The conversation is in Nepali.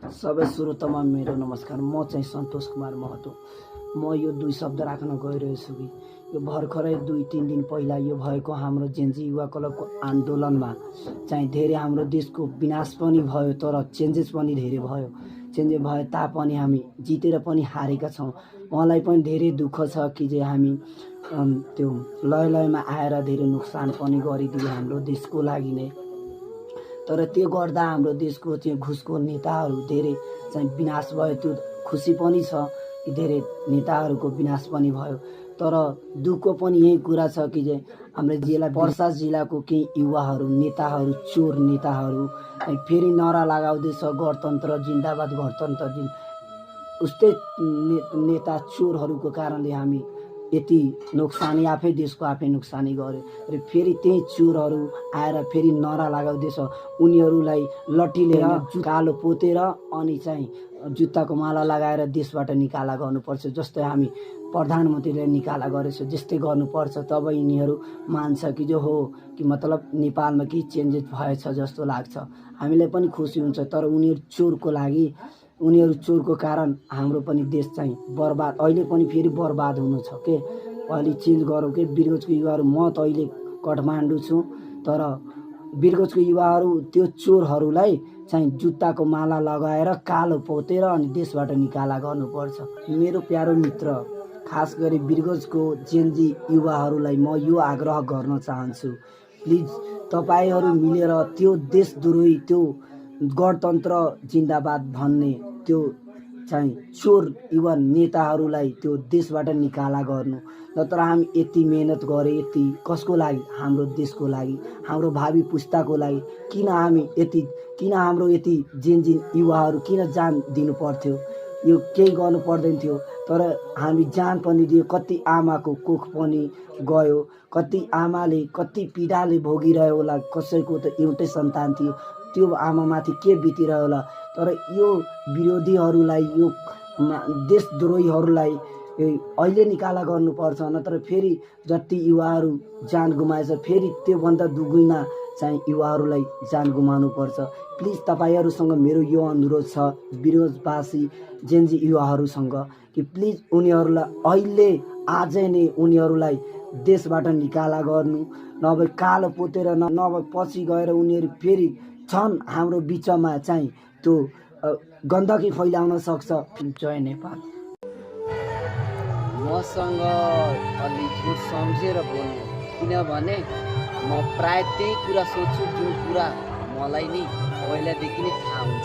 सबै श्रोतामा मेरो नमस्कार। म चाहिँ सन्तोष कुमार महतो। म यो दुई शब्द राख्न गइरहेछु कि यो भर्खरै 2-3 दिन पहिला यो भएको हाम्रो जेन्जी युवा क्लबको आन्दोलनमा चाहिँ धेरै हाम्रो देशको विनाश पनि भयो, तर चेन्जेस पनि धेरै भयो। चेन्जेस भए तापनि हामी जितेर पनि हारेका छौँ। मलाई पनि धेरै दुःख छ कि जे हामी त्यो लयमा आएर धेरै नोक्सान पनि गरिदियो हाम्रो देशको लागि नै। तर त्यो गर्दा हाम्रो देशको चाहिँ घुसको नेताहरू धेरै चाहिँ विनाश भयो। त्यो खुसी पनि छ कि धेरै नेताहरूको विनाश पनि भयो। तर दुःख पनि यही कुरा छ कि हाम्रो जिल्ला पर्सा जिल्लाको केही युवाहरू नेताहरू चोर नेताहरू फेरि नारा लगाउँदैछ गणतन्त्र जिन्दाबाद गणतन्त्र उस्तै नेता चोरहरूको कारणले हामी यति नोक्सानी आफै देशको आफै नोक्सानी गर्यो र फेरि त्यही चोरहरू आएर फेरि नारा लगाउँदैछ। उनीहरूलाई लट्ठीले कालो पोतेर अनि चाहिँ जुत्ताको माला लगाएर देशबाट निकाला गर्नुपर्छ। जस्तै हामी प्रधानमन्त्रीले निकाला गरेछ जस्तै गर्नुपर्छ। तब यिनीहरू मान्छ कि जो हो कि मतलब नेपालमा केही चेन्जेस भएछ जस्तो लाग्छ। हामीलाई पनि खुसी हुन्छ। तर उनीहरू चोरको कारण हाम्रो पनि देश चाहिँ बर्बाद अहिले पनि फेरि बर्बाद हुनु छ के। अहिले चेन्ज गरौँ के। वीरगञ्जको युवाहरू म त अहिले काठमाडौँ छु, तर वीरगञ्जको युवाहरू त्यो चोरहरूलाई चाहिँ जुत्ताको माला लगाएर कालो पोतेर अनि देशबाट निकाला गर्नुपर्छ। मेरो प्यारो मित्र खास गरी वीरगञ्जको जेन्जी युवाहरूलाई म यो आग्रह गर्न चाहन्छु, प्लिज तपाईँहरू मिलेर त्यो देशद्रोही त्यो गणतन्त्र जिन्दाबाद भन्ने त्यो चाहिँ चोर युवा नेताहरूलाई त्यो देशबाट निकाला गर्नु। नत्र हामी यति मेहनत गरे यति कसको लागि? हाम्रो देशको लागि, हाम्रो भावी पुस्ताको लागि। किन हाम्रो यति जेन्जी युवाहरू किन जान दिनु पर्थ्यो? यो केही गर्नु पर्दैन थियो, तर हामी जान पनि दियो। कति आमाको कोख पनि गयो, कति आमाले कति पीडाले भोगिरह्यो होला। कसैको त एउटै सन्तान थियो, त्यो आमामाथि के बितिरह्यो होला। तर यो विरोधीहरूलाई यो देशद्रोहीहरूलाई अहिले निकाला गर्नुपर्छ। नत्र फेरि जति युवाहरू जान गुमाएछ फेरि त्योभन्दा दुगुना चाहिँ युवाहरूलाई जान गुमाउनुपर्छ। प्लिज तपाईँहरूसँग मेरो यो अनुरोध छ वीरगञ्जवासी जेन्जी युवाहरूसँग कि प्लिज उनीहरूलाई अहिले आजै नै उनीहरूलाई देशबाट निकाला गर्नु। नभए कालो पोतेर नभए पछि गएर उनीहरू फेरि छन् हाम्रो बिचमा चाहिँ त्यो गन्दगी फैलाउन सक्छ। जय नेपाल। मसँग अलि झुट सम्झेर बोल्नु, किनभने म प्राय त्यही कुरा सोध्छु जुन कुरा मलाई नै पहिलादेखि नै थाहा हुन्छ।